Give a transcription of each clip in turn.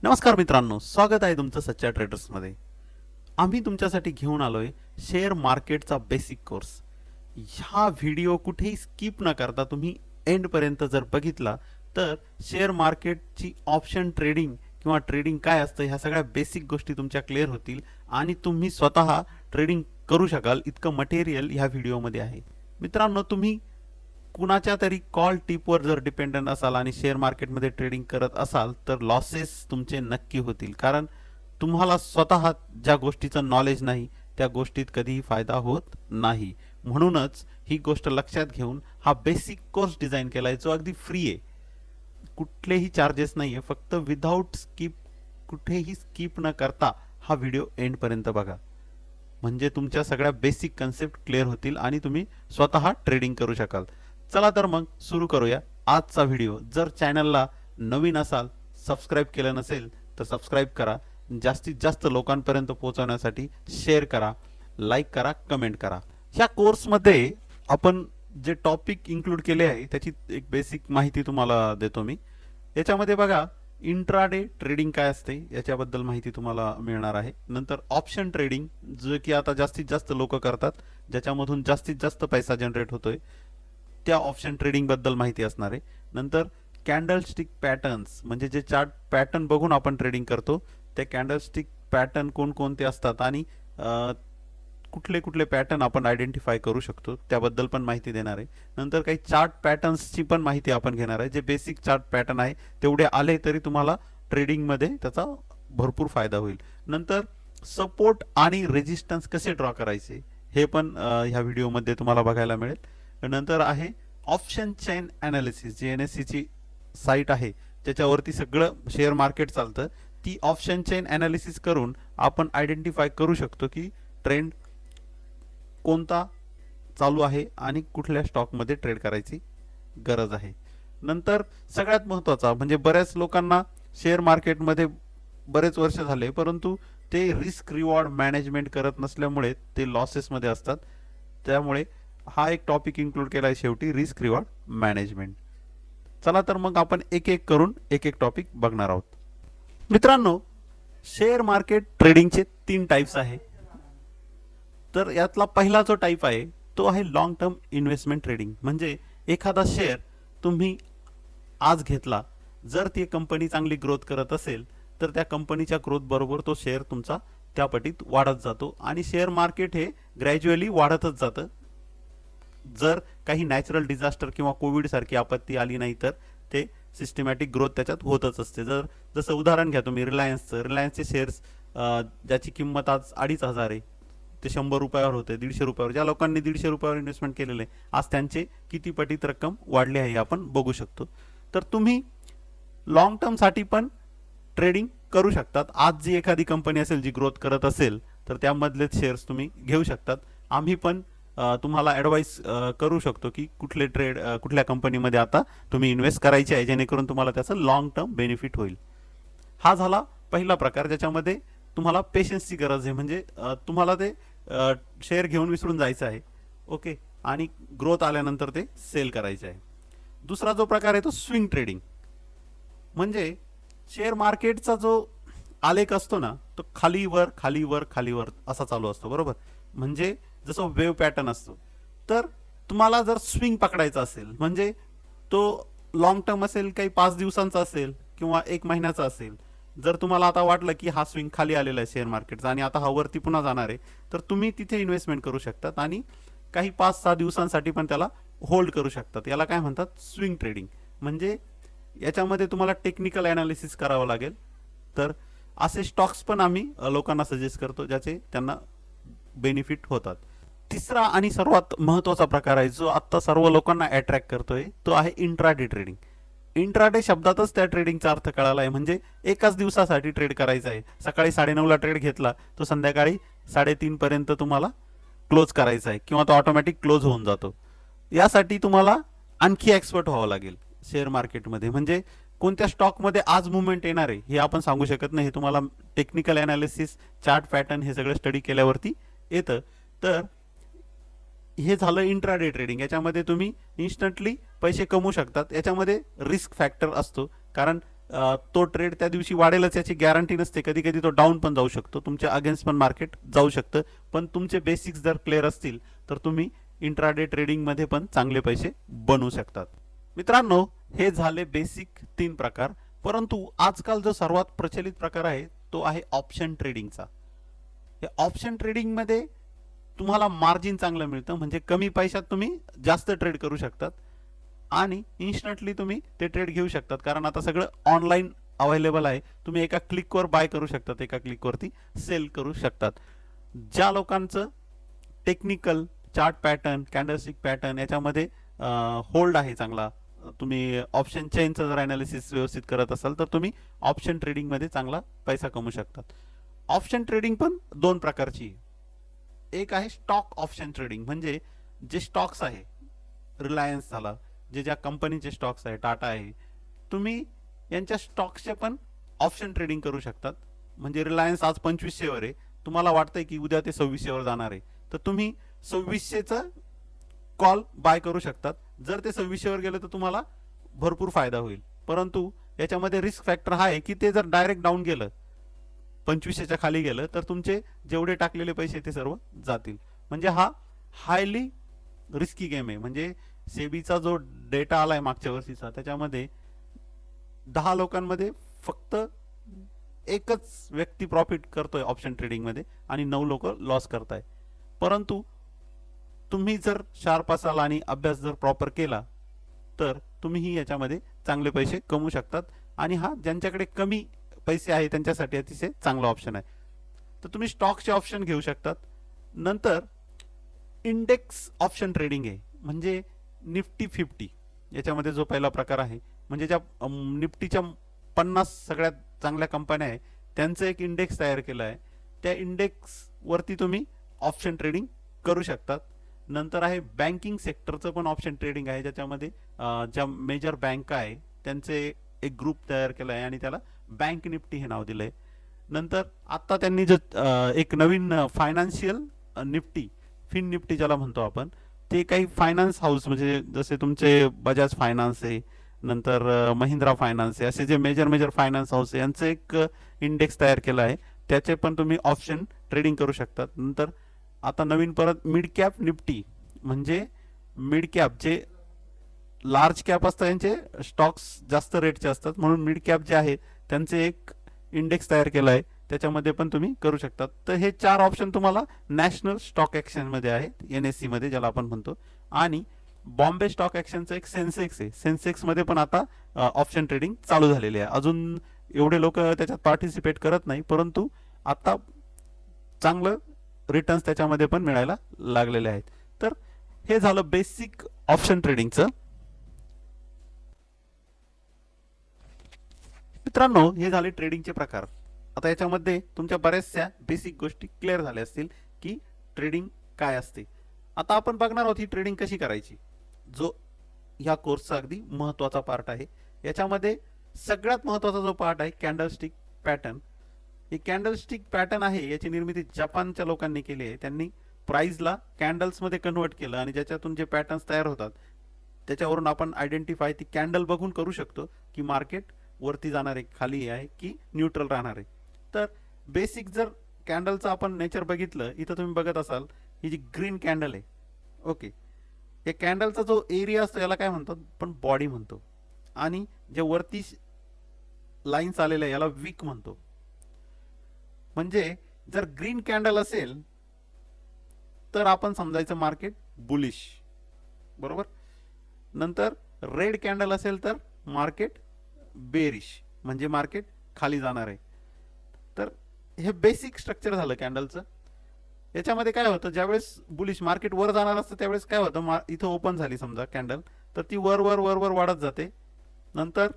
नमस्कार मित्रांनो, स्वागत आहे तुमचं सच्चा ट्रेडर्समध्ये. आम्ही तुमच्यासाठी घेऊन आलोय शेअर मार्केटचा बेसिक कोर्स. ह्या व्हिडिओ कुठेही स्किप न करता तुम्ही एंडपर्यंत जर बघितला तर शेअर मार्केटची ऑप्शन ट्रेडिंग किंवा ट्रेडिंग काय असतं ह्या सगळ्या बेसिक गोष्टी तुमच्या क्लिअर होतील आणि तुम्ही स्वतः ट्रेडिंग करू शकाल इतकं मटेरियल ह्या व्हिडिओमध्ये आहे. मित्रांनो, तुम्ही कुणाच्या तरी कॉल टिपवर जर डिपेंडंट असाल आणि शेअर मार्केटमध्ये ट्रेडिंग करत असाल तर लॉसेस तुमचे नक्की होतील, कारण तुम्हाला स्वतः ज्या गोष्टीचं नॉलेज नाही त्या गोष्टीत कधीही फायदा होत नाही. म्हणूनच ही गोष्ट लक्षात घेऊन हा बेसिक कोर्स डिझाईन केलाय जो अगदी फ्री आहे. कुठलेही चार्जेस नाही आहे, फक्त विदाऊट स्किप, कुठेही स्किप न करता हा व्हिडिओ एंडपर्यंत बघा, म्हणजे तुमच्या सगळ्या बेसिक कन्सेप्ट क्लिअर होतील आणि तुम्ही स्वतः ट्रेडिंग करू शकाल. चला तर मग सुरू करूया आजचा व्हिडिओ. जर चॅनलला नवीन असाल, सबस्क्राईब केलं नसेल तर सबस्क्राईब करा. जास्तीत जास्त लोकांपर्यंत पोहोचवण्यासाठी शेअर करा, लाईक करा, कमेंट करा. ह्या कोर्समध्ये आपण जे टॉपिक इन्क्लूड केले आहे त्याची एक बेसिक माहिती तुम्हाला देतो मी. याच्यामध्ये बघा, इंट्राडे ट्रेडिंग काय असते याच्याबद्दल माहिती तुम्हाला मिळणार आहे. नंतर ऑप्शन ट्रेडिंग, जो की आता जास्तीत जास्त लोक करतात, ज्याच्यामधून जास्तीत जास्त पैसा जनरेट होतोय, त्या ऑप्शन ट्रेडिंग बद्दल माहिती असणार आहे. नंतर कॅन्डलस्टिक पॅटर्न्स, म्हणजे जे चार्ट पॅटर्न बघून आपण ट्रेडिंग करतो, ते कॅन्डलस्टिक पॅटर्न कोणकोणते असतात आणि कुठले कुठले पॅटर्न आपण आयडेंटिफाय करू शकतो त्याबद्दल पण माहिती देणार आहे. नंतर काही चार्ट पॅटर्न्सची पण माहिती आपण घेणार आहे. जे बेसिक चार्ट पॅटर्न आहे तेवढे आले तरी तुम्हाला ट्रेडिंगमध्ये त्याचा भरपूर फायदा होईल. नंतर सपोर्ट आणि रेजिस्टन्स कसे ड्रॉ करायचे हे पण ह्या व्हिडिओमध्ये तुम्हाला बघायला मिळेल. नंतर आहे ऑप्शन चेन ॲनालिसिस, जी NSE ची साईट आहे त्याच्यावरती सगळं शेअर मार्केट चालतं. ती ऑप्शन चेन ॲनालिसिस करून आपण आयडेंटिफाय करू शकतो की ट्रेंड कोणता चालू आहे आणि कुठल्या स्टॉकमध्ये ट्रेड करायची गरज आहे. नंतर सगळ्यात महत्त्वाचा म्हणजे बऱ्याच लोकांना शेअर मार्केटमध्ये बरेच वर्ष झाले परंतु ते रिस्क रिवॉर्ड मॅनेजमेंट करत नसल्यामुळे ते लॉसेसमध्ये असतात. त्यामुळे हा एक टॉपिक इन्क्लूड केला आहे शेवटी, रिस्क रिवॉर्ड मॅनेजमेंट. चला तर मग आपण एक एक करून एक एक टॉपिक बघणार आहोत. मित्रांनो, शेअर मार्केट ट्रेडिंगचे 3 टाइप्स आहे. तर यातला पहिला जो टाइप आहे तो आहे लॉंग टर्म इन्व्हेस्टमेंट ट्रेडिंग. म्हणजे एखादा शेअर तुम्ही आज घेतला, जर ती कंपनी चांगली ग्रोथ करत असेल तर त्या कंपनीच्या ग्रोथ बरोबर तो शेअर तुमचा त्या पटीत वाढत जातो आणि शेअर मार्केट हे ग्रॅज्युअली वाढतच जातं. जर काही नॅचरल डिझास्टर किंवा कोविड सारखी आपत्ती आली नाही तर ते सिस्टमॅटिक ग्रोथ त्याच्यात होतच असते. जसं उदाहरण घ्या तुम्ही रिलायन्सचं. रिलायन्सचे शेअर्स ज्याची किंमत आज 2,500 आहे ते 100 रुपयावर होते, 150 रुपयावर. ज्या लोकांनी 150 रुपयावर इन्व्हेस्टमेंट केलेले आज त्यांचे किती पटीत रक्कम वाढली आहे आपण बघू शकतो. तर तुम्ही लॉंग टर्मसाठी पण ट्रेडिंग करू शकतात. आज जी एखादी कंपनी असेल जी ग्रोथ करत असेल तर त्यामधलेच शेअर्स तुम्ही घेऊ शकतात. आम्ही पण तुम्हाला ॲडवाईस करू शकतो की कुठल्या कंपनीमध्ये आता तुम्ही इन्व्हेस्ट करायचे आहे जेणेकरून तुम्हाला त्याचं लॉंग टर्म बेनिफिट होईल. हा झाला पहिला प्रकार, ज्याच्यामध्ये तुम्हाला पेशन्सची गरज आहे. म्हणजे तुम्हाला ते शेअर घेऊन विसरून जायचं आहे, ओके, आणि ग्रोथ आल्यानंतर ते सेल करायचे आहे. दुसरा जो प्रकार आहे तो स्विंग ट्रेडिंग. म्हणजे शेअर मार्केटचा जो आलेख असतो ना तो खालीवर खालीवर खालीवर असा चालू असतो, बरोबर. म्हणजे जसं वेव्ह पॅटर्न असतो. तर तुम्हाला जर स्विंग पकडायचा असेल, म्हणजे तो लॉंग टर्म असेल, काही 5 दिवसांचा असेल किंवा 1 महिन्याचा असेल, जर तुम्हाला आता वाटलं की हा स्विंग खाली आलेला आहे शेअर मार्केटचा आणि आता हा वरती पुन्हा जाणार आहे, तर तुम्ही तिथे इन्व्हेस्टमेंट करू शकतात आणि काही 5-6 दिवसांसाठी पण त्याला होल्ड करू शकतात. याला काय म्हणतात, स्विंग ट्रेडिंग. म्हणजे याच्यामध्ये तुम्हाला टेक्निकल ॲनालिसिस करावं लागेल. तर असे स्टॉक्स पण आम्ही लोकांना सजेस्ट करतो ज्याचे त्यांना बेनिफिट होतात. तिसरा आणि सर्वात महत्त्वाचा प्रकार आहे जो आता सर्व लोकांना अट्रॅक्ट करतोय तो आहे इंट्राडे ट्रेडिंग. इंट्राडे शब्दातच त्या ट्रेडिंगचा अर्थ कळाला आहे. म्हणजे एकाच दिवसासाठी ट्रेड करायचा आहे. सकाळी 9:30ला ट्रेड घेतला तो संध्याकाळी 3:30 पर्यंत तुम्हाला क्लोज करायचा आहे किंवा तो ऑटोमॅटिक क्लोज होऊन जातो. यासाठी तुम्हाला आणखी एक्सपर्ट व्हावं लागेल शेअर मार्केटमध्ये. म्हणजे कोणत्या स्टॉकमध्ये आज मुवमेंट येणार आहे हे आपण सांगू शकत नाही. हे तुम्हाला टेक्निकल ॲनालिसिस, चार्ट पॅटर्न हे सगळं स्टडी केल्यावरती येतं. तर हे झालं इंट्राडे ट्रेडिंग. याच्यामध्ये तुम्ही इन्स्टंटली पैसे कमवू शकतात. याच्यामध्ये रिस्क फॅक्टर असतो, कारण तो ट्रेड त्या दिवशी वाढेलच याची गॅरंटी नसते. कधी कधी तो डाऊन पण जाऊ शकतो, तुमच्या अगेन्स्ट पण मार्केट जाऊ शकतं. पण तुमचे बेसिक्स जर क्लिअर असतील तर तुम्ही इंट्राडे ट्रेडिंग मध्ये पण चांगले पैसे बनवू शकतात. मित्रांनो, हे झाले बेसिक 3 प्रकार. परंतु आजकाल जो सर्वात प्रचलित प्रकार आहे तो आहे ऑप्शन ट्रेडिंगचा. या ऑप्शन ट्रेडिंग मध्ये तुम्हाला मार्जिन चांगलं मिळतं, म्हणजे कमी पैशात तुम्ही जास्त ट्रेड करू शकतात आणि इन्स्टंटली तुम्ही ते ट्रेड घेऊ शकतात, कारण आता सगळं ऑनलाईन अवेलेबल आहे. तुम्ही एका क्लिकवर बाय करू शकतात, एका क्लिकवरती सेल करू शकतात. ज्या लोकांचं technical chart pattern, candlestick pattern याच्यामध्ये होल्ड आहे चांगला, तुम्ही ऑप्शन चेनचं जर अनालिसिस व्यवस्थित करत असाल तर तुम्ही ऑप्शन ट्रेडिंग मध्ये चांगला पैसा कमवू शकतात. ऑप्शन ट्रेडिंग पण 2 प्रकारची आहे. एक आहे स्टॉक ऑप्शन ट्रेडिंग, म्हणजे जे स्टॉक्स आहे, रिलायन्स झाला, जे ज्या कंपनीचे स्टॉक्स आहे, टाटा आहे, तुम्ही यांच्या स्टॉक्सचे पण ऑप्शन ट्रेडिंग करू शकतात. म्हणजे रिलायन्स आज 2500 वर आहे, तुम्हाला वाटतंय की उद्या ते 2600 वर जाणार आहे, तर तुम्ही 2600चा कॉल बाय करू शकतात. जर ते 2600 वर गेलं तर तुम्हाला भरपूर फायदा होईल. परंतु याच्यामध्ये रिस्क फॅक्टर हा आहे की ते जर डायरेक्ट डाऊन गेलं, 2500च्या खाली गेलं, तर तुमचे जेवढे टाकलेले पैसे ते सर्व जातील. म्हणजे हा हायली रिस्की गेम आहे. म्हणजे सेबीचा जो डेटा आलाय मागच्या वर्षीचा, त्याच्यामध्ये 10 लोकांमध्ये फक्त एकच व्यक्ती प्रॉफिट करतोय ऑप्शन ट्रेडिंग मध्ये आणि 9 लोक लॉस करताय. परंतु तुम्ही जर शार्प असाल आणि अभ्यास जर प्रॉपर केला तर तुम्हीही याच्यामध्ये चांगले पैसे कमवू शकतात. आणि हा ज्यांच्याकडे कमी पैसे आहे त्यांच्यासाठी अतिशय चांगला ऑप्शन आहे. तर तुम्ही स्टॉक्सचे ऑप्शन घेऊ शकतात. नंतर इंडेक्स ऑप्शन ट्रेडिंग आहे, म्हणजे निफ्टी 50 याच्यामध्ये जो पहिला प्रकार आहे, म्हणजे ज्या निफ्टीच्या 50 सगळ्यात चांगल्या कंपन्या आहे त्यांचं एक इंडेक्स तयार केलं आहे. त्या इंडेक्स वरती तुम्ही ऑप्शन ट्रेडिंग करू शकतात. नंतर आहे बँकिंग सेक्टरचं पण ऑप्शन ट्रेडिंग आहे, ज्याच्यामध्ये ज्या मेजर बँका आहे त्यांचे एक ग्रुप तयार केला आहे आणि त्याला बँक निफ्टी हे नाव दिलंय. नंतर आता त्यांनी जो एक नवीन फायनान्शियल निफ्टी, फिन निफ्टी ज्याला म्हणतो आपण, ते काही फायनान्स हाऊस, म्हणजे जसे तुमचे बजाज फायनान्स आहे, नंतर महिंद्रा फायनान्स आहे, असे जे मेजर मेजर फायनान्स हाऊस आहे यांचं एक इंडेक्स तयार केलं आहे, त्याचे पण तुम्ही ऑप्शन ट्रेडिंग करू शकतात. नंतर आता नवीन परत मिड कॅप निफ्टी, म्हणजे मिड कॅप जे लार्ज कॅप असतात यांचे स्टॉक्स जास्त रेटचे असतात, म्हणून मिड कॅप जे आहे त्यांचे एक इंडेक्स तयार केलं आहे, त्याच्यामध्ये पण तुम्ही करू शकतात. तर हे 4 ऑप्शन तुम्हाला नॅशनल स्टॉक एक्सचेंज मध्ये आहेत, NSE मध्ये ज्याला आपण म्हणतो. आणि बॉम्बे स्टॉक एक्सचेंजचं एक सेन्सेक्स आहे, सेन्सेक्स मध्ये पण आता ऑप्शन ट्रेडिंग चालू झालेली आहे. अजून एवढे लोक त्याच्यात पार्टिसिपेट करत नाही, परंतु आता चांगलं रिटर्न्स त्याच्यामध्ये पण मिळायला लागलेले आहेत. तर हे झालं बेसिक ऑप्शन ट्रेडिंगचं. मित्रांनो, हे झाले ट्रेडिंगचे प्रकार. आता याच्यामध्ये तुमच्या बऱ्याचशा बेसिक गोष्टी क्लिअर झाल्या असतील की ट्रेडिंग काय असते. आता आपण बघणार आहोत ही ट्रेडिंग कशी करायची, जो ह्या कोर्सचा अगदी महत्वाचा पार्ट आहे. याच्यामध्ये सगळ्यात महत्वाचा जो पार्ट आहे कॅन्डलस्टिक पॅटर्न. हे कॅन्डलस्टिक पॅटर्न आहे, याची निर्मिती जपानच्या लोकांनी केली आहे. त्यांनी प्राइसला कॅन्डल्स मध्ये कन्वर्ट केलं आणि ज्याच्यातून जे पॅटर्न्स तयार होतात त्याच्यावरून आपण आयडेंटिफाय ती कॅन्डल बघून करू शकतो की मार्केट वरती जाणार आहे, खाली आहे की न्यूट्रल राहणार आहे. तर बेसिक जर कॅन्डलचं आपण नेचर बघितलं, इथं तुम्ही बघत असाल ही जी ग्रीन कॅन्डल आहे, ओके, या कॅन्डलचा जो एरिया असतो याला काय म्हणतात, पण बॉडी म्हणतो. आणि जे वरती लाईन्स आलेल्या याला वीक म्हणतो. म्हणजे जर ग्रीन कॅन्डल असेल तर आपण समजायचं मार्केट बुलिश, बरोबर. नंतर रेड कॅन्डल असेल तर मार्केट बेरिश, म्हणजे मार्केट खाली जाणार आहे. तर हे बेसिक स्ट्रक्चर झालं कॅन्डलचं. याच्यामध्ये काय होतं, ज्यावेळेस बुलिश मार्केट वर जाणार असतं त्यावेळेस काय होतं, इथं ओपन झाली समजा कॅन्डल, तर ती वर वर वर वर वाढत जाते. नंतर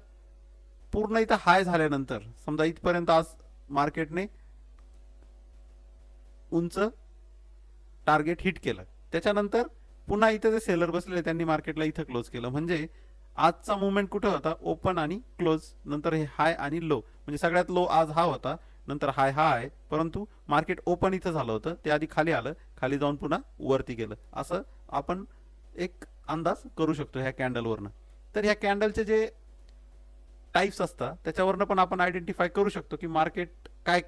पूर्ण इथं हाय झाल्यानंतर समजा इथपर्यंत आज मार्केटने उंच टार्गेट हिट केलं, त्याच्यानंतर पुन्हा इथं जे सेलर बसलेले त्यांनी मार्केटला इथं क्लोज केलं. म्हणजे आजचा मुवमेंट कुठे होता, ओपन आणि क्लोज, नंतर हे हाय आणि लो. म्हणजे सगळ्यात लो आज हा होता, नंतर हाय हा आहे, परंतु मार्केट ओपन इथं झालं होतं, ते आधी खाली आलं, खाली जाऊन पुन्हा वरती गेलं. असं आपण एक अंदाज करू शकतो ह्या कॅन्डलवरनं. तर ह्या कॅन्डलचे जे टाइप्स असतात त्याच्यावरनं पण आपण आयडेंटिफाय करू शकतो की मार्केट काय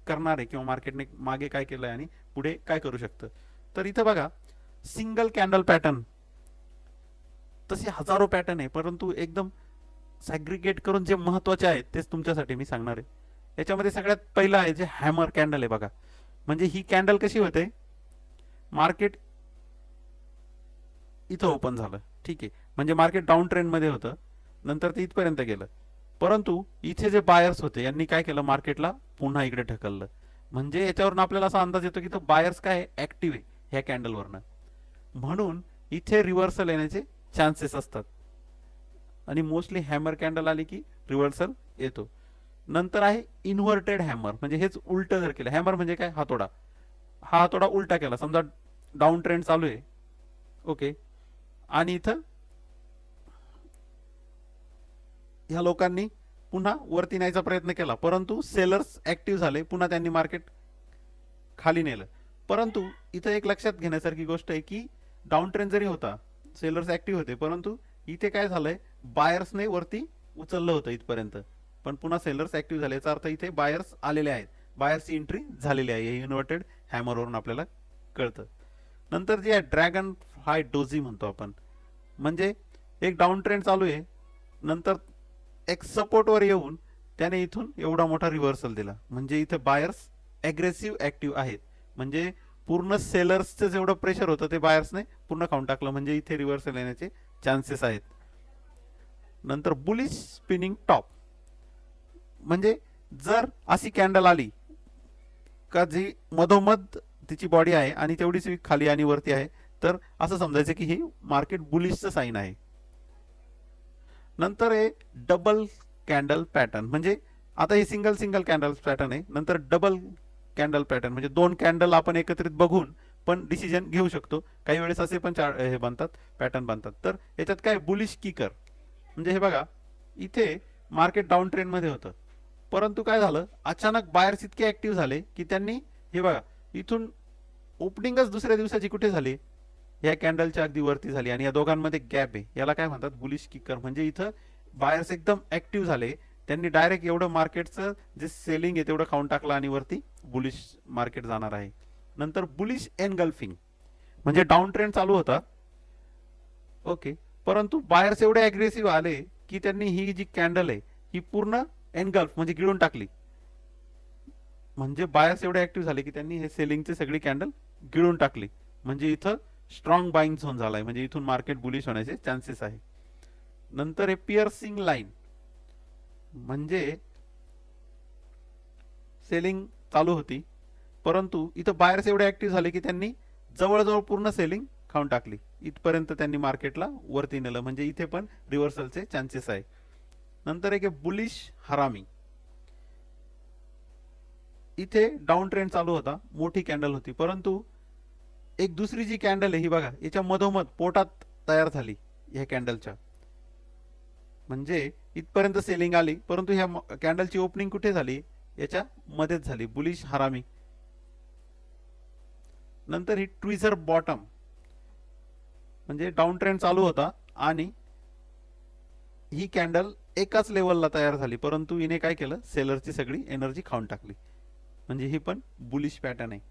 करणार आहे किंवा मार्केटने मागे काय केलंय आणि पुढे काय करू शकतं. तर इथं बघा सिंगल कॅन्डल पॅटर्न तसे हजारो पॅटर्न आहे, परंतु एकदम सॅग्रिगेट करून जे महत्वाचे आहेत तेच तुमच्यासाठी मी सांगणार आहे. याच्यामध्ये सगळ्यात पहिलं आहे जे हॅमर कॅन्डल आहे बघा. म्हणजे ही कॅन्डल कशी होते, मार्केट इथं ओपन झालं, ठीक आहे, म्हणजे मार्केट डाऊन ट्रेंड मध्ये होतं, नंतर ते इथपर्यंत गेलं, परंतु इथे जे बायर्स होते यांनी काय केलं, मार्केटला पुन्हा इकडे ढकललं. म्हणजे याच्यावरून आपल्याला असा अंदाज येतो की तो बायर्स काय ऍक्टिव्ह आहे ह्या कॅन्डलवरनं, म्हणून इथे रिव्हर्सल येण्याचे चान्सेस असतात. आणि मोस्टली हॅमर कॅन्डल आली की रिव्हर्सल येतो. नंतर आहे इन्व्हर्टेड हॅमर, म्हणजे हेच उलट जर केलं, हॅमर म्हणजे काय, हातोडा, हा हातोडा उलटा केला, समजा डाऊन ट्रेंड चालू आहे, ओके, आणि इथं ह्या लोकांनी पुन्हा वरती न्यायचा प्रयत्न केला, परंतु सेलर्स ऍक्टिव्ह झाले, पुन्हा त्यांनी मार्केट खाली नेलं. परंतु इथं एक लक्षात घेण्यासारखी गोष्ट आहे की डाऊन ट्रेंड जरी होता, सेलर्स ऍक्टिव्ह होते, परंतु इथे काय झालंय, बायर्सने वरती उचललं होतं इथपर्यंत, पण पुन्हा सेलर्स ऍक्टिव्ह झाले, याचा अर्थ इथे बायर्स आलेले आहेत, बायर्सची एंट्री झालेली आहे, हे इन्व्हर्टेड हॅमरवरून आपल्याला कळतं. नंतर जे आहे ड्रॅगन फ्लाय डोजी म्हणतो आपण, म्हणजे एक डाऊन ट्रेंड चालू आहे, नंतर एक सपोर्टवर येऊन त्याने इथून एवढा मोठा रिव्हर्सल दिला, म्हणजे इथे बायर्स अग्रेसिव्ह ऍक्टिव्ह आहेत, म्हणजे पूर्ण सेलर्सचं जेवढं प्रेशर होतं ते बायर्सने पूर्ण खाऊन टाकलं, म्हणजे इथे रिव्हर्सल येण्याचे चान्सेस आहेत. नंतर बुलिश स्पिनिंग टॉप, म्हणजे जर अशी कॅन्डल आली का जी मधोमध तिची बॉडी आहे आणि तेवढीच खाली आणि वरती आहे, तर असं समजायचं की ही मार्केट बुलिशचं साईन आहे. नंतर आहे डबल कॅन्डल पॅटर्न, म्हणजे आता हे सिंगल सिंगल कॅन्डल पॅटर्न आहे, नंतर डबल कॅन्डल पॅटर्न म्हणजे दोन कॅन्डल आपण एकत्रित बघून पण डिसिजन घेऊ शकतो, काही वेळेस असे पण हे बनतात, पॅटर्न बनतात. तर याच्यात काय बुलिश किकर, म्हणजे हे बघा इथे मार्केट डाऊन ट्रेंड मध्ये होतं, परंतु काय झालं, अचानक बायर्स इतके ऍक्टिव्ह झाले की त्यांनी हे बघा इथून ओपनिंगच दुसऱ्या दिवसाची कुठे झाली, या कॅन्डलच्या अगदी वरती झाली, आणि या दोघांमध्ये गॅप आहे, याला काय म्हणतात, बुलिश किकर. म्हणजे इथं बायर्स एकदम ऍक्टिव्ह झाले, त्यांनी डायरेक्ट एवढं मार्केटचं जे सेलिंग आहे तेवढं खाऊन टाकलं आणि वरती बुलिश मार्केट जाणार आहे. नंतर बुलिश एनगल्फिंग, म्हणजे डाऊन ट्रेंड चालू होता, ओके, परंतु बायर्स एवढे अग्रेसिव्ह आले की त्यांनी ही जी कॅन्डल आहे ही पूर्ण एनगल्फ म्हणजे गिळून टाकली, म्हणजे बायर्स एवढे ऍक्टिव्ह झाले की त्यांनी हे सेलिंगची सगळी कॅन्डल गिळून टाकली, म्हणजे इथं स्ट्रॉंग बाइंग झोन झालाय, म्हणजे इथून मार्केट बुलिश होण्याचे चान्सेस आहे. नंतर हे पिअर्सिंग लाईन, म्हणजे सेलिंग चालू होती, परंतु इथं बायर्स एवढे ऍक्टिव्ह झाले की त्यांनी जवळजवळ पूर्ण सेलिंग खाऊन टाकली, इथपर्यंत त्यांनी मार्केटला वरती नेलं, म्हणजे इथे पण रिव्हर्सलचे चान्सेस आहे. नंतर एक बुलिश हरामी, इथे डाऊन ट्रेंड चालू होता, मोठी कॅन्डल होती, परंतु एक दुसरी जी कॅन्डल आहे ही बघा याच्या मधोमध पोटात तयार झाली ह्या कॅन्डलच्या, म्हणजे इथपर्यंत सेलिंग आली, परंतु ह्या कॅन्डलची ओपनिंग कुठे झाली, याच्या मध्येच झाली, बुलिश हरामी. नंतर ही ट्विझर बॉटम, म्हणजे डाऊन ट्रेंड चालू होता आणि ही कॅन्डल एकाच लेवलला तयार झाली, परंतु हिने काय केलं, सेलरची सगळी एनर्जी खाऊन टाकली, म्हणजे ही पण बुलिश पॅटर्न आहे.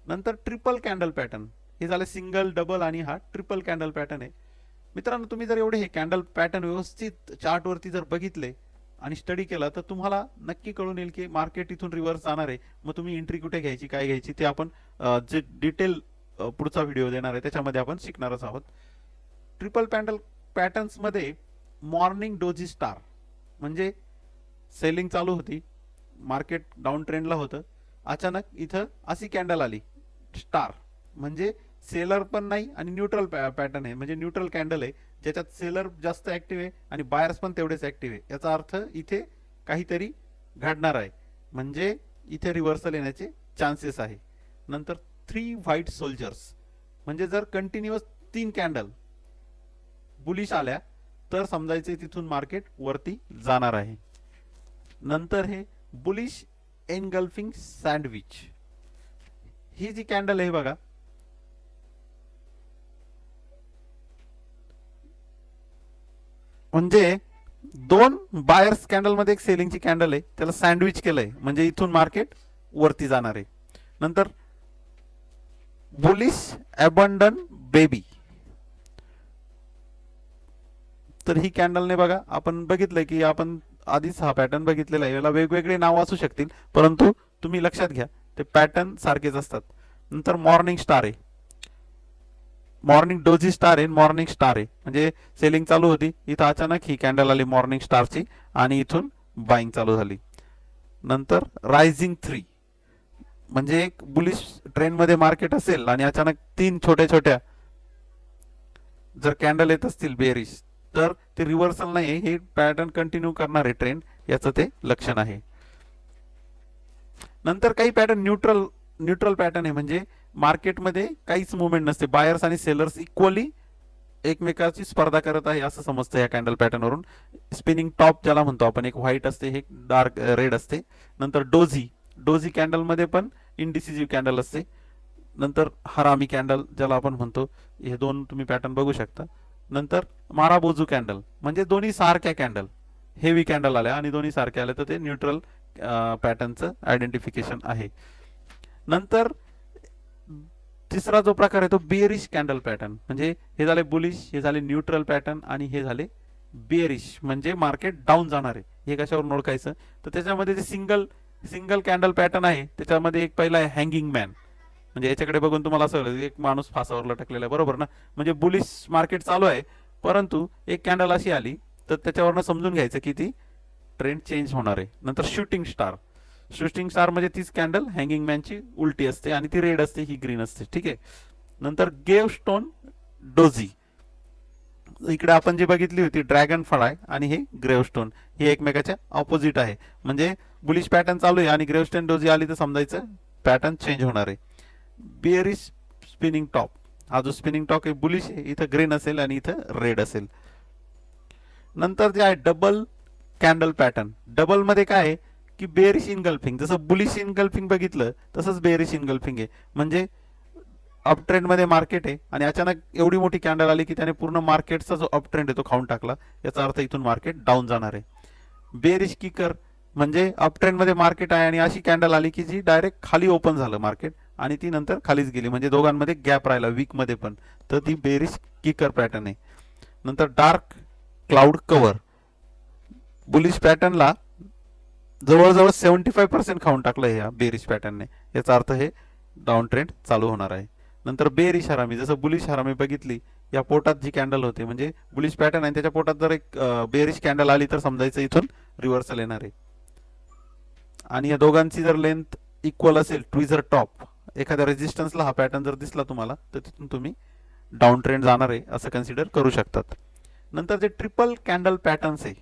नंतर ट्रिपल कॅन्डल पॅटर्न, हे झालं सिंगल, डबल आणि हा ट्रिपल कॅन्डल पॅटर्न आहे. मित्रांनो, तुम्ही जर एवढे हे कॅन्डल पॅटर्न व्यवस्थित चार्टवरती जर बघितले आणि स्टडी केला तर तुम्हाला नक्की कळून येईल की मार्केट इथून रिव्हर्स जाणार आहे, मग तुम्ही एंट्री कुठे घ्यायची, काय घ्यायची, ते आपण जे डिटेल पुढचा व्हिडिओ देणार आहे त्याच्यामध्ये आपण शिकणारच आहोत. ट्रिपल पॅन्डल पॅटर्न्स मध्ये मॉर्निंग डोजी स्टार, म्हणजे सेलिंग चालू होती, मार्केट डाऊन ट्रेंडला होतं, अचानक इथं अशी कॅन्डल आली स्टार, म्हणजे सेलर पण नाही आणि न्यूट्रल पॅटर्न आहे, म्हणजे न्यूट्रल कॅन्डल आहे ज्याच्यात सेलर जास्त ऍक्टिव्ह आहे आणि बायर्स पण तेवढेच ऍक्टिव्ह आहे, याचा अर्थ इथे काहीतरी घडणार आहे, म्हणजे इथे रिव्हर्सल येण्याचे चान्सेस आहे. नंतर 3 व्हाईट सोल्जर्स, म्हणजे जर कंटिन्युअस 3 कॅन्डल बुलिश आल्या तर समजायचे तिथून मार्केट वरती जाणार आहे. नंतर हे बुलिश एनगल्फिंग सँडविच, ही जी कॅन्डल आहे बघा, म्हणजे दोन बायर्स कॅन्डल मध्ये एक सेलिंगची कॅन्डल आहे, त्याला सँडविच केलंय म्हणजे इथून मार्केट वरती जाणार आहे. नंतर बुलिश अबंडन बेबी, तर ही कॅन्डलने बघा आपण बघितलंय की आपण आधीच हा पॅटर्न बघितलेला आहे. याला वेगवेगळे नाव असू शकतील परंतु तुम्ही लक्षात घ्या ते पॅटर्न सारखेच असतात. नंतर मॉर्निंग स्टार आहे, मॉर्निंग डोजी स्टार आहे, मॉर्निंग स्टार आहे म्हणजे सेलिंग चालू होती, इथं अचानक ही कॅन्डल आली मॉर्निंग स्टारची आणि इथून बाईंग चालू झाली. नंतर रायझिंग 3 म्हणजे एक बुलिश ट्रेंड मध्ये मार्केट असेल आणि अचानक तीन छोट्या छोट्या जर कॅन्डल येत असतील बेरिश, तर ते रिव्हर्सल नाही, हे पॅटर्न कंटिन्यू करणार आहे ट्रेंड, याचं ते लक्षण आहे. नंतर काही पॅटर्न न्यूट्रल न्यूट्रल पॅटर्न आहे म्हणजे मार्केटमध्ये काहीच मुवमेंट नसते, बायर्स आणि सेलर्स इक्वली एकमेकाची स्पर्धा करत आहे असं समजतं या कॅन्डल पॅटर्नवरून. स्पिनिंग टॉप ज्याला म्हणतो आपण, एक व्हाईट असते, हे डार्क रेड असते. नंतर डोझी, डोझी कॅन्डल मध्ये पण इनडिसिजिव्ह कॅन्डल असते. नंतर हरामी कॅन्डल ज्याला आपण म्हणतो, हे दोन तुम्ही पॅटर्न बघू शकता. नंतर माराबोजू कॅन्डल म्हणजे दोन्ही सारख्या कॅन्डल, हेवी कॅन्डल आल्या आणि दोन्ही सारख्या आल्या तर ते न्यूट्रल पॅटर्नचं आयडेंटिफिकेशन आहे. नंतर तिसरा जो प्रकार आहे तो बेरिश कॅन्डल पॅटर्न, म्हणजे हे झाले बुलिश, हे झाले न्यूट्रल पॅटर्न आणि हे झाले बेरिश म्हणजे मार्केट डाऊन जाणार आहे. हे कशावरून ओळखायचं, तर त्याच्यामध्ये जे सिंगल सिंगल कॅन्डल पॅटर्न आहे त्याच्यामध्ये एक पहिला आहे हँगिंग मॅन, म्हणजे याच्याकडे बघून तुम्हाला असं एक माणूस फासावर लटकलेला आहे, बरोबर ना. म्हणजे बुलिश मार्केट चालू आहे परंतु एक कॅन्डल अशी आली तर त्याच्यावरनं समजून घ्यायचं की ती ट्रेंड चेंज होणार आहे. नंतर शूटिंग स्टार, शूटिंग स्टार म्हणजे तीच कॅन्डल हँगिंग मॅनची उलटी असते आणि ती रेड असते, ही ग्रीन असते, ठीक आहे. नंतर गेव स्टोन डोझी, इकडे आपण जी बघितली होती ड्रॅगन फळ आहे आणि हे ग्रेवस्टोन, हे एकमेकाच्या ऑपोजिट आहे. म्हणजे बुलिश पॅटर्न चालू आहे आणि ग्रेवस्टोन डोझी आली तर समजायचं पॅटर्न चेंज होणार आहे. बेरिश स्पिनिंग टॉप, हा जो स्पिनिंग टॉप आहे बुलिश आहे, इथं ग्रीन असेल आणि इथं रेड असेल. नंतर जे आहे डबल कॅन्डल पॅटर्न, डबल मध्ये काय आहे की बेरिश इनगल्फिंग, जसं बुलिश इनगल्फिंग बघितलं तसंच बेरिश इनगल्फिंग आहे. म्हणजे अप ट्रेंड मध्ये मार्केट आहे आणि अचानक एवढी मोठी कॅन्डल आली की त्याने पूर्ण मार्केटचा जो अप ट्रेंड आहे तो खाऊन टाकला, याचा अर्थ इथून मार्केट डाऊन जाणार आहे. बेरिश किकर म्हणजे अप ट्रेंड मध्ये मार्केट आहे आणि अशी कॅन्डल आली की जी डायरेक्ट खाली ओपन झालं मार्केट आणि ती नंतर खालीच गेली, म्हणजे दोघांमध्ये गॅप राहिला वीक मध्ये पण, तर ती बेरिश किकर पॅटर्न आहे. नंतर डार्क क्लाउड कव्हर, बुलिश पॅटर्नला जवळजवळ 75% खाऊन टाकलं या बेरिश पॅटर्नने, याचा अर्थ हे डाऊन ट्रेंड चालू होणार आहे. नंतर बेरिश हरामी, जसं बुलिश हरामी बघितली, या पोटात जी कॅन्डल होते म्हणजे बुलिश पॅटर्न आहे त्याच्या पोटात जर एक बेरिश कॅन्डल आली तर समजायचं इथून रिव्हर्सल येणार आहे. आणि या दोघांची जर लेंथ इक्वल असेल, ट्विझर टॉप, एखाद्या रेजिस्टन्सला हा पॅटर्न जर दिसला तुम्हाला तर तिथून तुम्ही डाऊन ट्रेंड जाणार आहे असं कन्सिडर करू शकतात. नंतर जे ट्रिपल कॅन्डल पॅटर्न्स आहे,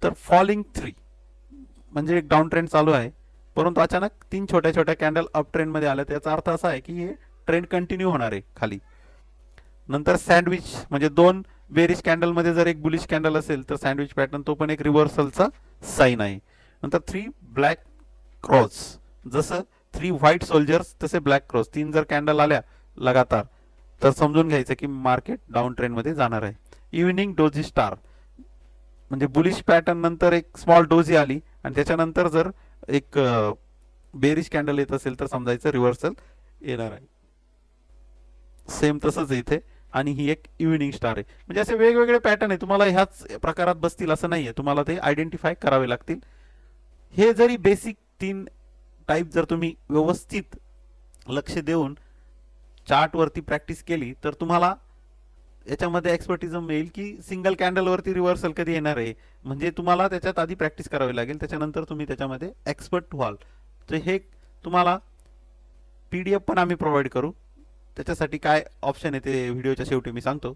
तर फॉलिंग 3 म्हणजे एक डाऊन ट्रेंड चालू आहे परंतु अचानक तीन छोट्या छोट्या कॅन्डल अप ट्रेंड मध्ये आल्या, त्याचा अर्थ असा आहे की हे ट्रेंड कंटिन्यू होणार आहे खाली. नंतर सँडविच म्हणजे दोन बेरिश कॅन्डल मध्ये जर एक बुलिश कॅन्डल असेल तर सँडविच पॅटर्न तो पण एक रिव्हर्सलचा साइन आहे. नंतर 3 ब्लॅक क्रॉस, जसं 3 व्हाईट सोल्जर्स तसे ब्लॅक क्रॉस, तीन जर कॅन्डल आल्या लगातार तर समजून घ्यायचं की मार्केट डाऊन ट्रेंड मध्ये जाणार आहे. इव्हिनिंग डोजी स्टार म्हणजे बुलिश पॅटर्न नंतर एक स्मॉल डोजी आली आणि त्याच्यानंतर जर एक बेरिश कॅन्डल येत असेल तर समजायचं रिव्हर्सल येणार आहे. सेम तसंच इथे, आणि ही एक इव्हिनिंग स्टार आहे. म्हणजे असे वेगवेगळे पॅटर्न आहे, तुम्हाला ह्याच प्रकारात बसतील असं नाहीये, तुम्हाला ते आयडेंटिफाय करावे लागतील. हे जरी बेसिक 3 टाईप जर तुम्ही व्यवस्थित लक्ष देऊन चार्ट वरती प्रॅक्टिस केली तर तुम्हाला याच्यामध्ये एक्सपर्टिझम येईल की सिंगल कॅन्डल वरती रिव्हर्सल कधी येणार आहे, म्हणजे तुम्हाला त्याच्यात आधी प्रॅक्टिस करावी लागेल, त्याच्यानंतर तुम्ही त्याच्यामध्ये एक्सपर्ट व्हाल. तर हे तुम्हाला पीडीएफ पण आम्ही प्रोव्हाइड करू, त्याच्यासाठी काय ऑप्शन आहे ते व्हिडिओच्या शेवटी मी सांगतो.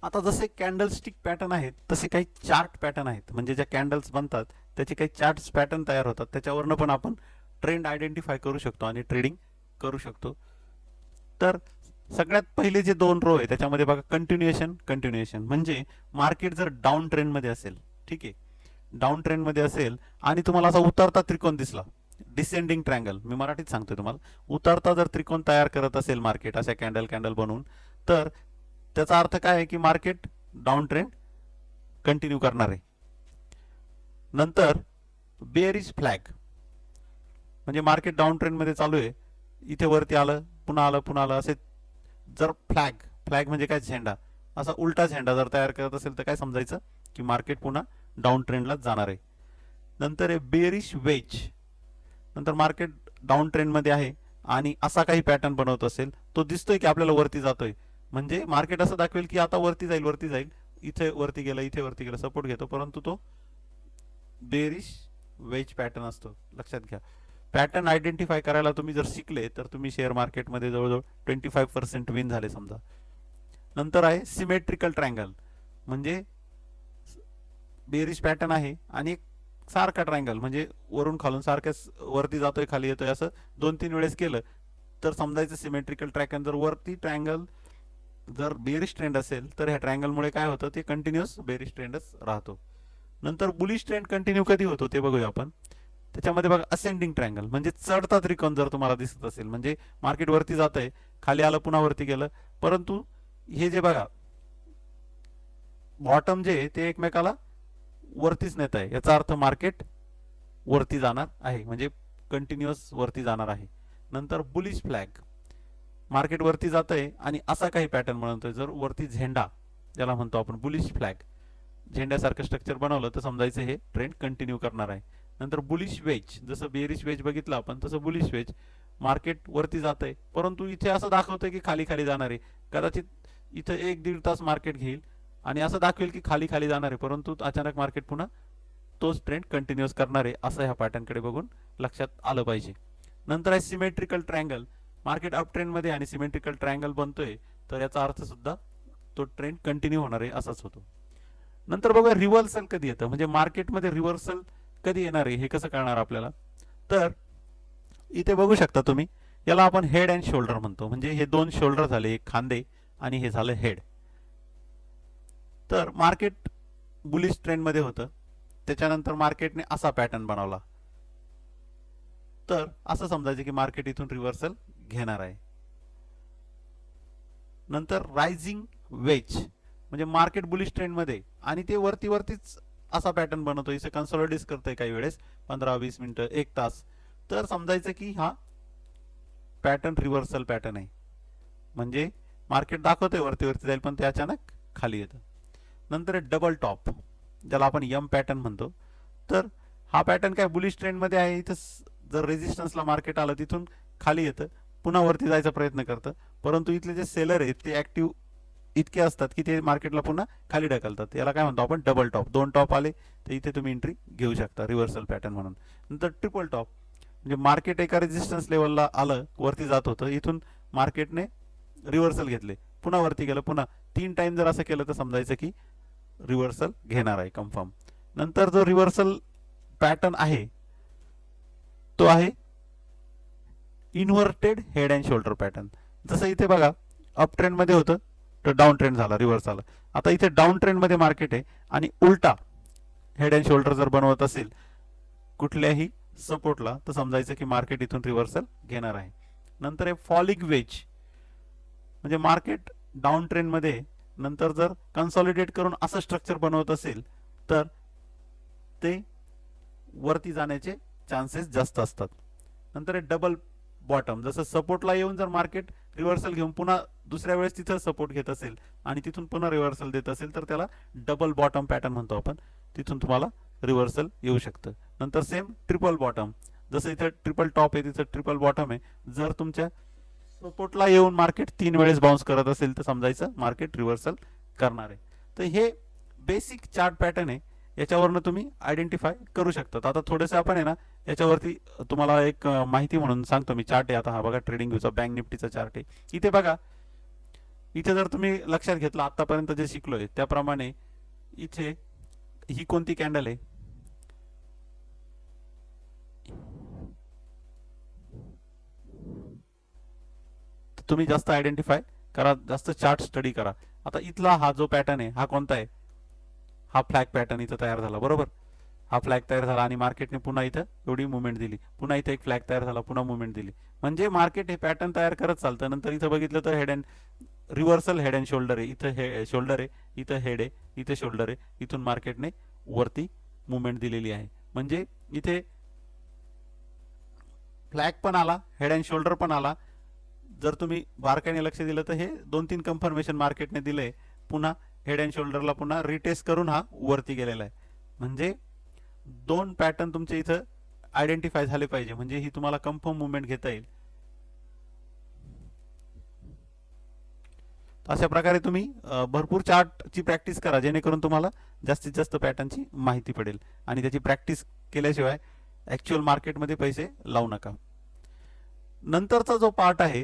आता जसे कॅन्डल स्टिक पॅटर्न आहेत तसे काही चार्ट पॅटर्न आहेत, म्हणजे ज्या कॅन्डल्स बनतात त्याचे काही चार्ट पॅटर्न तयार होतात, त्याच्यावरनं पण आपण ट्रेंड आयडेंटिफाय करू शकतो आणि ट्रेडिंग करू शकतो. तर सगळ्यात पहिले जे दोन रो आहे त्याच्यामध्ये बघा कंटिन्युएशन, कंटिन्युएशन म्हणजे मार्केट जर डाऊन ट्रेंड मध्ये असेल, ठीक आहे, डाऊन ट्रेंड मध्ये असेल आणि तुम्हाला असा उतरता त्रिकोण दिसला डिसेंडिंग ट्रायंगल, मी मराठीत सांगतोय तुम्हाला, उतरता जर त्रिकोण तयार करत असेल मार्केट अशा कॅन्डल कॅन्डल बनवून, तर त्याचा अर्थ काय आहे की मार्केट डाऊन ट्रेंड कंटिन्यू करणार आहे. नंतर बेअरिश फ्लॅग, म्हणजे मार्केट डाऊन ट्रेंड मध्ये चालू आहे, इथे वरती आलं, पुन्हा आलं, पुन्हा आलं, असे जर फ्लॅग, फ्लॅग म्हणजे काय, झेंडा, असा उलटा झेंडा जर तयार करत असेल तर काय समजायचं की मार्केट पुन्हा डाऊन ट्रेंडलाच जाणार आहे. नंतर आहे बेअरिश वेज, नंतर मार्केट डाऊन ट्रेंड मध्ये आहे आणि असा काही पॅटर्न बनवत असेल, तो दिसतोय की आपल्याला वरती जातोय, म्हणजे मार्केट असं दाखवेल की आता वरती जाईल, वरती जाईल, इथे वरती गेलं, इथे वरती गेलं, सपोर्ट घेतो, परंतु तो बेरिश वेज पॅटर्न असतो, लक्षात घ्या. पॅटर्न आयडेंटिफाय करायला तुम्ही जर शिकले तर तुम्ही शेअर मार्केटमध्ये जवळजवळ 25% विन झाले समजा. नंतर आहे सिमेट्रिकल ट्रायंगल, म्हणजे बेरिश पॅटर्न आहे आणि एक सारखा ट्रायंगल, म्हणजे वरून खालून सारख्याच वरती जातोय खाली येतोय असं 2-3 वेळेस केलं तर समजायचं सिमेट्रिकल ट्रायंगल. जर वरती ट्रायंगल जर बेरिश ट्रेंड असेल तर ह्या ट्रायंगलमुळे काय होतं, ते कंटिन्युअस बेरिश ट्रेंडच राहतो. नंतर बुलिश ट्रेंड कंटिन्यू कधी होतो ते बघूया आपण. त्याच्यामध्ये बघा असेंडिंग ट्रायंगल, म्हणजे चढता त्रिकोण जर तुम्हाला दिसत असेल, म्हणजे मार्केट वरती जात आहे, खाली आलं, पुन्हा वरती गेलं, परंतु हे जे बघा बॉटम जे ते एकमेकाला वरतीच नेत आहे, याचा अर्थ मार्केट वरती जाणार आहे, म्हणजे कंटिन्युअस वरती जाणार आहे. नंतर बुलिश फ्लॅग, मार्केट वरती जात आहे आणि असा काही पॅटर्न बनवतोय, जर वरती झेंडा ज्याला म्हणतो आपण बुलिश फ्लॅग, झेंड्यासारखं स्ट्रक्चर बनवलं तर समजायचं हे ट्रेंड कंटिन्यू करणार आहे. नंतर बुलिश वेज, जसं बेरिश वेज बघितलं आपण तसं बुलिश वेज, मार्केट वरती जात आहे परंतु इथे असं दाखवतंय की खाली खाली जाणार आहे, कदाचित इथं 1-1.5 तास मार्केट घेईल आणि असं दाखवेल की खाली खाली जाणार आहे, परंतु अचानक मार्केट पुन्हा तोच ट्रेंड कंटिन्युअस करणार आहे, असं ह्या पॅटर्नकडे बघून लक्षात आलं पाहिजे. नंतर आहे symmetrical triangle, market up trend मध्ये आणि सिमेट्रिकल ट्रायंगल बनतोय तर याचा अर्थ सुद्धा तो ट्रेंड कंटिन्यू होणार आहे असाच होतो. नंतर बघा रिव्हर्सल कधी येतं, म्हणजे मार्केटमध्ये रिव्हर्सल कधी येणार आहे हे कसं कळणार आपल्याला. तर इथे बघू शकता तुम्ही, याला आपण हेड अँड शोल्डर म्हणतो, म्हणजे हे दोन शोल्डर झाले, एक खांदे आणि हे झालं हेड. तर मार्केट बुलिश ट्रेंड मध्ये होतं, त्याच्यानंतर मार्केटने असा पॅटर्न बनवला, तर असं समजायचं की मार्केट इथून रिव्हर्सल घेणार आहे. नंतर रायझिंग वेज, म्हणजे मार्केट बुलिश ट्रेंड मध्ये आणि ते वरती वरतीच असा पॅटर्न बनवतो, इथे कन्सोलिडेट करतोय काही वेळेस 15-20 मिनिटं 1 तास, तर समजायचं की हा पॅटर्न रिव्हर्सल पॅटर्न आहे, म्हणजे मार्केट दाखवतोय वरती वरती जाईल पण ते अचानक खाली येतं. नंतर डबल टॉप, ज्याला आपण यम पॅटर्न म्हणतो, तर हा पॅटर्न काय बुलिश ट्रेंड मध्ये आहे, इथं जर रेजिस्टन्सला मार्केट आलं तिथून खाली येतं, पुन्हा वरती जायचा प्रयत्न करतं, परंतु इथले जे सेलर आहेत ते ऍक्टिव्ह इतके असतात की ते मार्केटला पुन्हा खाली ढकलतात, याला काय म्हणतो आपण डबल टॉप. 2 टॉप आले तर इथे तुम्ही एंट्री घेऊ शकता रिव्हर्सल पॅटर्न म्हणून. नंतर ट्रिपल टॉप, म्हणजे मार्केट एका रेजिस्टन्स लेवलला आलं, वरती जात होतं, इथून मार्केटने रिव्हर्सल घेतले, पुन्हा वरती गेलं, पुन्हा 3 टाइम जर असं केलं तर समजायचं की रिव्हर्सल घेणार आहे कन्फर्म. नंतर जो रिव्हर्सल पॅटर्न आहे तो आहे inverted head and shoulder pattern. जसं इथे बघा अप ट्रेंड मध्ये होतं तर डाऊन ट्रेंड झाला, रिव्हर्स आला, आता इथे डाऊन ट्रेंड मध्ये मार्केट आहे आणि उलटा हेड अँड शोल्डर जर बनवत असेल कुठल्याही सपोर्टला तर समजायचं की मार्केट इथून रिव्हर्सल घेणार आहे. नंतर आहे फॉलिंग वेज, म्हणजे मार्केट डाऊन ट्रेंड मध्ये नंतर जर कन्सॉलिडेट करून असं स्ट्रक्चर बनवत असेल तर ते वरती जाण्याचे चान्सेस जास्त असतात. नंतर आहे डबल बॉटम, जसं सपोर्टला येऊन जर मार्केट रिव्हर्सल घेऊन पुन्हा दुसऱ्या वेळेस तिथं सपोर्ट घेत असेल आणि तिथून पुन्हा रिव्हर्सल देत असेल तर त्याला डबल बॉटम पॅटर्न म्हणतो आपण, तिथून तुम्हाला रिव्हर्सल येऊ शकतं. नंतर सेम ट्रिपल बॉटम, जसं इथं ट्रिपल टॉप आहे तिथं ट्रिपल बॉटम आहे, जर तुमच्या सपोर्टला येऊन मार्केट 3 वेळेस बाउन्स करत असेल तर समजायचं मार्केट रिव्हर्सल करणार आहे. तर हे बेसिक चार्ट पॅटर्न आहे, याच्यावरनं तुम्ही आयडेंटिफाय करू शकता. आता थोडंसं आपण आहे ना याच्यावरती तुम्हाला एक माहिती म्हणून सांगतो मी. चार्ट आहे आता हा बघा, ट्रेडिंग व्ह्यूचा बँक निफ्टीचा चार्ट आहे. इथे बघा, इथे जर तुम्ही लक्षात घेतलं आतापर्यंत जे शिकलोय त्याप्रमाणे इथे ही कोणती कॅन्डल आहे, तुम्ही जास्त आयडेंटिफाय करा, जास्त चार्ट स्टडी करा. आता इथला हा जो पॅटर्न आहे हा कोणता आहे, हा फ्लॅग पॅटर्न इथं तयार झाला बरोबर, हा फ्लॅग तयार झाला आणि मार्केटने पुन्हा इथं एवढी मुवमेंट दिली, पुन्हा इथं एक फ्लॅग तयार झाला, पुन्हा मुवमेंट दिली. म्हणजे मार्केट हे पॅटर्न तयार करत चालतं. नंतर इथं बघितलं तर head and reversal head and shoulder आहे, इथं हे शोल्डर आहे, इथं हेड आहे, इथं शोल्डर आहे, इथून मार्केटने वरती मुवमेंट दिलेली आहे. म्हणजे इथे फ्लॅग पण आला, हेड अँड शोल्डर पण आला. जर तुम्ही बारकाईने लक्ष दिलं तर हे 2-3 कन्फर्मेशन मार्केटने दिले. पुन्हा हेड अँड शोल्डरला पुन्हा रिटेस्ट करून हा वरती गेलेला आहे. म्हणजे दोन पॅटर्न तुमचे इथं आयडेंटिफाय झाले पाहिजे, म्हणजे ही तुम्हाला कन्फर्म मुवमेंट घेता येईल. अशा प्रकारे तुम्ही भरपूर चार्टची प्रॅक्टिस करा, जेणेकरून तुम्हाला जास्तीत जास्त पॅटर्नची माहिती पडेल. आणि त्याची प्रॅक्टिस केल्याशिवाय ऍक्च्युअल मार्केटमध्ये पैसे लावू नका. नंतरचा जो पार्ट आहे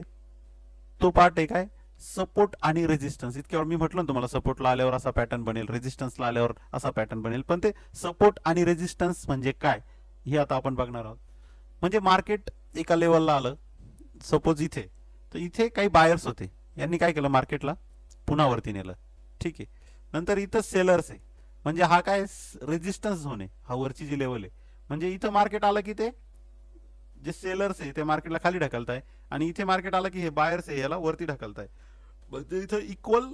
तो पार्ट आहे काय, सपोर्ट आणि रेजिस्टन्स. इतक्या वेळ मी म्हटलं ना तुम्हाला, सपोर्टला आल्यावर असा पॅटर्न बनेल, रेजिस्टन्सला आल्यावर असा पॅटर्न बनेल. पण ते सपोर्ट आणि रेजिस्टन्स म्हणजे काय हे आता आपण बघणार आहोत. म्हणजे मार्केट एका लेवलला आलं, सपोज इथे, तर इथे काही बायर्स होते, यांनी काय केलं, मार्केटला पुन्हा वरती नेलं. ठीक आहे. नंतर इथं सेलर्स आहे, म्हणजे हा काय रेजिस्टन्स झोन आहे, हा वरची जी लेवल आहे. म्हणजे इथं मार्केट आलं की ते जे सेलर्स आहे ते मार्केटला खाली ढकलताय, आणि इथे मार्केट आलं की हे बायर्स आहे याला वरती ढकलताय. म्हणजे इथं इक्वल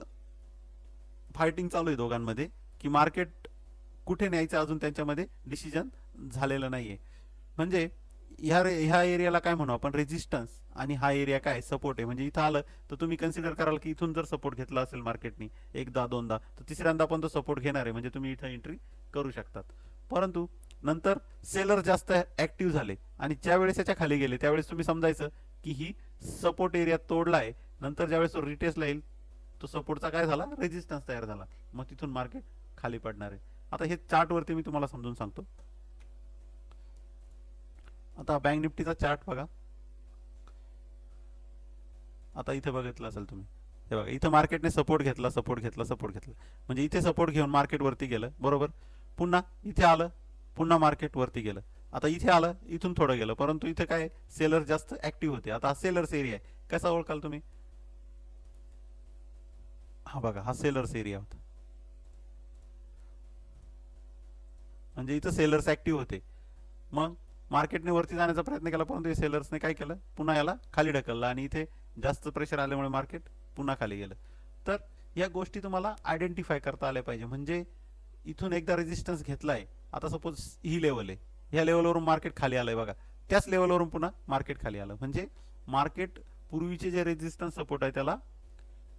फायटिंग चालू आहे दोघांमध्ये, की मार्केट कुठे न्यायचं अजून त्यांच्यामध्ये डिसिजन झालेलं नाहीये. म्हणजे ह्या एरियाला काय म्हणू आपण, रेजिस्टन्स, आणि हा एरिया काय सपोर्ट आहे. म्हणजे इथं आलं तर तुम्ही कन्सिडर कराल की इथून जर सपोर्ट घेतला असेल मार्केटनी एकदा दोनदा, तर तिसऱ्यांदा पण तो सपोर्ट घेणार आहे, म्हणजे तुम्ही इथं एंट्री करू शकतात. परंतु नंतर सेलर जास्त ऍक्टिव्ह झाले आणि ज्या वेळेस याच्या खाली गेले त्यावेळेस तुम्ही समजायचं की ही सपोर्ट एरिया तोडलाय. नंतर ज्यावेळेस तो रिटेस्टला येईल, तो सपोर्टचा काय झाला, रेजिस्टन्स तयार झाला, मग तिथून मार्केट खाली पडणार आहे. आता हे चार्ट वरती मी तुम्हाला समजून सांगतो. आता बँक निफ्टीचा चार्ट बघा. आता इथे बघितलं असेल तुम्ही, हे बघा, इथं मार्केटने सपोर्ट घेतला, सपोर्ट घेतला, सपोर्ट घेतला, म्हणजे इथे सपोर्ट घेऊन मार्केट वरती गेलं, बरोबर. पुन्हा इथे आलं, पुन्हा मार्केट वरती गेलं. आता इथे आलं, इथून थोडं गेलं, परंतु इथे काय सेलर जास्त ऍक्टिव्ह होते. आता हा सेलर्स एरिया आहे, कसा ओळखाल तुम्ही, हा बघा, हा सेलर्स एरिया होता. म्हणजे इथं सेलर्स ऍक्टिव्ह होते. मग मार्केटने वरती जाण्याचा प्रयत्न केला, परंतु सेलर्सने काय केलं, पुन्हा याला खाली ढकललं, आणि इथे जास्त प्रेशर आल्यामुळे मार्केट पुन्हा खाली गेलं. तर या गोष्टी तुम्हाला आयडेंटिफाय करता आल्या पाहिजे. म्हणजे इथून एकदा रेजिस्टन्स घेतलाय, आता सपोज ही लेवल आहे, ह्या लेवलवरून मार्केट खाली आलंय बघा, त्याच लेवलवरून पुन्हा मार्केट खाली आलं, म्हणजे मार्केट पूर्वीचे जे रेजिस्टन्स सपोर्ट आहे त्याला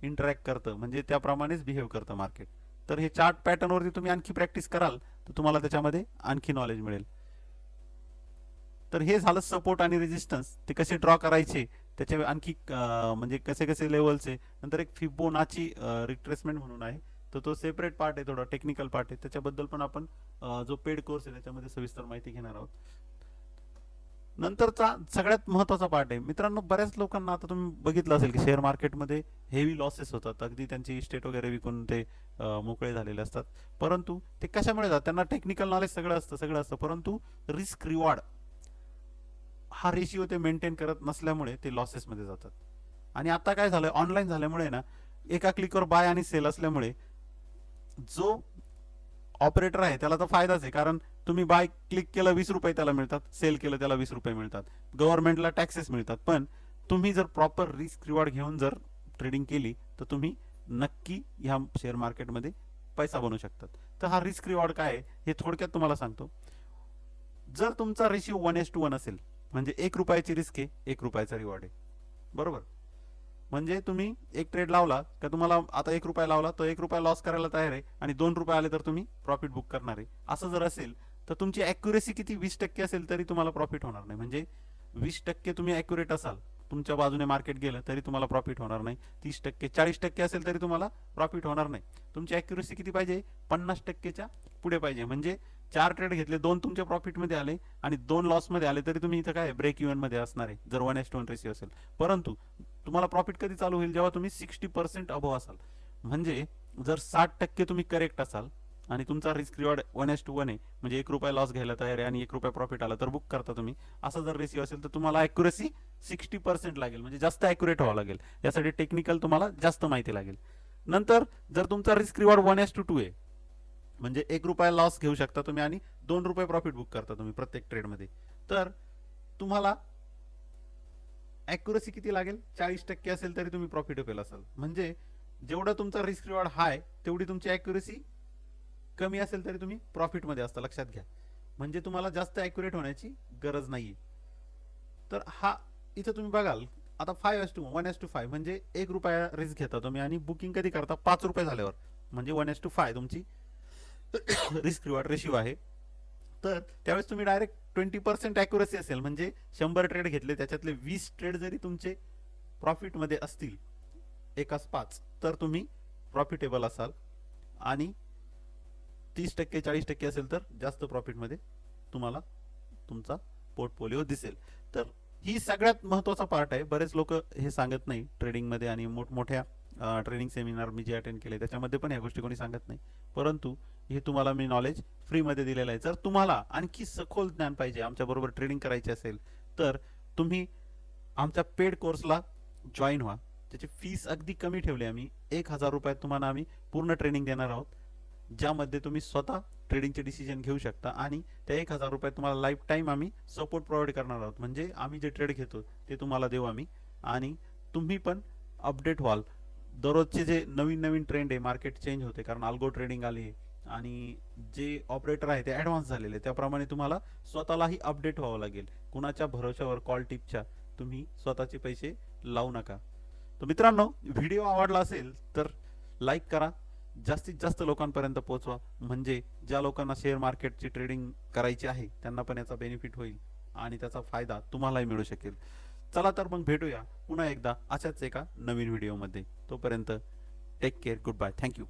इंटरॅक्ट करतं, म्हणजे त्याप्रमाणेच बिहेव करतं मार्केट. तर हे चार्ट पॅटर्नवरती तुम्ही आणखी प्रॅक्टिस कराल तर तुम्हाला त्याच्यामध्ये आणखी नॉलेज मिळेल. तर हे झालं सपोर्ट आणि रेजिस्टन्स, ते कसे ड्रॉ करायचे, त्याचे आणखी म्हणजे कसे कसे लेवलचे. नंतर एक फिबोनाची रिट्रेसमेंट म्हणून आहे, तर तो सेपरेट पार्ट आहे, थोडा टेक्निकल पार्ट आहे, त्याच्याबद्दल पण आपण जो पेड कोर्स आहे त्याच्यामध्ये सविस्तर माहिती घेणार आहोत. नंतरचा सगळ्यात महत्वाचा पार्ट आहे मित्रांनो, बऱ्याच लोकांना आता तुम्ही बघितलं असेल की शेअर मार्केटमध्ये हेवी लॉसेस होतात, अगदी त्यांची इस्टेट वगैरे विकून ते मोकळे झालेले असतात. परंतु ते कशामुळे जातात, त्यांना टेक्निकल नॉलेज सगळं असतं, परंतु रिस्क रिवॉर्ड हा रेशिओ ते मेंटेन करत नसल्यामुळे ते लॉसेसमध्ये जातात. आणि आता काय झालंय, ऑनलाईन झाल्यामुळे ना, एका क्लिकवर बाय आणि सेल असल्यामुळे जो ऑपरेटर आहे त्याला तर फायदाच आहे, कारण तुम्ही बाय क्लिक केलं 20 रुपये त्याला मिळतात, सेल केलं त्याला 20 रुपये मिळतात, गव्हर्नमेंटला टॅक्सेस मिळतात. पण तुम्ही जर प्रॉपर रिस्क रिवॉर्ड घेऊन जर ट्रेडिंग केली तर तुम्ही नक्की ह्या शेअर मार्केटमध्ये पैसा बनवू शकतात. तर हा रिस्क रिवॉर्ड काय आहे हे थोडक्यात तुम्हाला सांगतो. जर तुमचा रेशिओ 1:1 असेल, म्हणजे 1 रुपयाची रिस्क आहे, 1 रुपयाचा रिवॉर्ड आहे, बरोबर. म्हणजे तुम्ही एक ट्रेड लावला का, तुम्हाला आता 1 रुपया लावला तर 1 रुपया लॉस करायला तयार आहे, आणि 2 रुपये आले तर तुम्ही प्रॉफिट बुक करणार आहे. असं जर असेल तर तुमची अॅक्युरेसी किती 20% असेल तरी तुम्हाला प्रॉफिट होणार नाही. म्हणजे 20% तुम्ही अॅक्युरेट असाल, तुमच्या बाजूने मार्केट गेलं तरी तुम्हाला प्रॉफिट होणार नाही. 30%, 40% असेल तरी तुम्हाला प्रॉफिट होणार नाही. तुमची अॅक्युरेसी किती पाहिजे, 50%च्या पुढे पाहिजे. म्हणजे 4 ट्रेड घेतले, 2 तुमच्या प्रॉफिटमध्ये आले आणि 2 लॉसमध्ये आले, तरी तुम्ही इथं काय ब्रेक इव्हन मध्ये असणार आहे, जर 1:1 रेशिओ असेल. परंतु तुम्हाला प्रॉफिट कधी चालू होईल, जेव्हा तुम्ही 60% अबव असाल. म्हणजे जर 60% तुम्ही करेक्ट असाल आणि तुमचा रिस्क रिवॉर्ड 1:1 आहे, म्हणजे 1 रुपया लॉस घ्यायला तयार आहे आणि 1 रुपया प्रॉफिट आला तर बुक करता तुम्ही, असं जर रेशिओ असेल तर तुम्हाला अॅक्युरेसी 60% लागेल, म्हणजे जास्त अॅक्युरेट व्हावं लागेल. यासाठी टेक्निकल तुम्हाला जास्त माहिती लागेल. नंतर जर तुमचा रिस्क रिवॉर्ड 1:2 आहे, म्हणजे 1 रुपया लॉस घेऊ शकता तुम्ही आणि ₹2 प्रॉफिट बुक करता तुम्ही प्रत्येक ट्रेडमध्ये, तर तुम्हाला ॲक्युरसी किती लागेल? 40% असेल तरी तुम्ही प्रॉफिटेबल असाल. म्हणजे जेवढा तुमचा रिस्क रिवॉर्ड हाय तेवढी तुमची ॲक्युरसी कमी असेल तरी तुम्ही प्रॉफिटमध्ये असता, लक्षात घ्या. म्हणजे तुम्हाला जास्त ॲक्युरेट होण्याची गरज नाहीये. तर हा इथं तुम्ही बघाल आता 5:1:5 म्हणजे ₹1 रिस्क घेता तुम्ही आणि बुकिंग कधी करता? ₹5 झाल्यावर, म्हणजे 1:5 तुमची रिस्क रिवॉर्ड रेशिओ आहे. तर त्यावेळेस तुम्ही डायरेक्ट 20% ॲक्युरसी असेल, म्हणजे 100 ट्रेड घेतले त्याच्यातले 20 ट्रेड जरी तुमचे प्रॉफिटमध्ये असतील, एकास 5, तर तुम्ही प्रॉफिटेबल असाल. आणि 30% 40% असेल तर जास्त प्रॉफिटमध्ये तुम्हाला तुमचा पोर्टफोलिओ दिसेल. तर ही सगळ्यात महत्त्वाचा पार्ट आहे. बरेच लोक हे सांगत नाही ट्रेडिंगमध्ये, आणि मोठमोठ्या ट्रेडिंग सेमिनार मी जे अटेंड केले त्याच्यामध्ये पण या गोष्टी कोणी सांगत नाही. परंतु हे तुम्हाला मी नॉलेज फ्रीमध्ये दिलेलं आहे. जर तुम्हाला आणखी सखोल ज्ञान पाहिजे, आमच्याबरोबर ट्रेडिंग करायची असेल, तर तुम्ही आमच्या पेड कोर्सला जॉईन व्हा. त्याची फीस अगदी कमी ठेवली आम्ही. ₹1,000 तुम्हाला आम्ही पूर्ण ट्रेनिंग देणार आहोत, ज्यामध्ये तुम्ही स्वतः ट्रेडिंगचे डिसिजन घेऊ शकता. आणि त्या ₹1,000 तुम्हाला लाईफ टाईम आम्ही सपोर्ट प्रोव्हाइड करणार आहोत. म्हणजे आम्ही जे ट्रेड घेतो ते तुम्हाला देऊ आम्ही, आणि तुम्ही पण अपडेट व्हाल. दररोजचे जे नवीन नवीन ट्रेंड आहे, मार्केट चेंज होते कारण अल्गो ट्रेडिंग आली आहे, आणि जे ऑपरेटर आहे ते ॲडव्हान्स झालेले, त्याप्रमाणे तुम्हाला स्वतःलाही अपडेट व्हावं लागेल. कुणाच्या भरोश्यावर कॉल टिपच्या तुम्ही स्वतःचे पैसे लावू नका. तर मित्रांनो, व्हिडिओ आवडला असेल तर लाईक करा, जास्तीत जास्त लोकांपर्यंत पोहोचवा, म्हणजे ज्या लोकांना शेअर मार्केटची ट्रेडिंग करायची आहे त्यांना पण याचा बेनिफिट होईल आणि त्याचा फायदा तुम्हालाही मिळू शकेल. चला तर मग भेटूया पुन्हा एकदा अशाच एका नवीन व्हिडिओमध्ये. तोपर्यंत take care, good bye, thank you.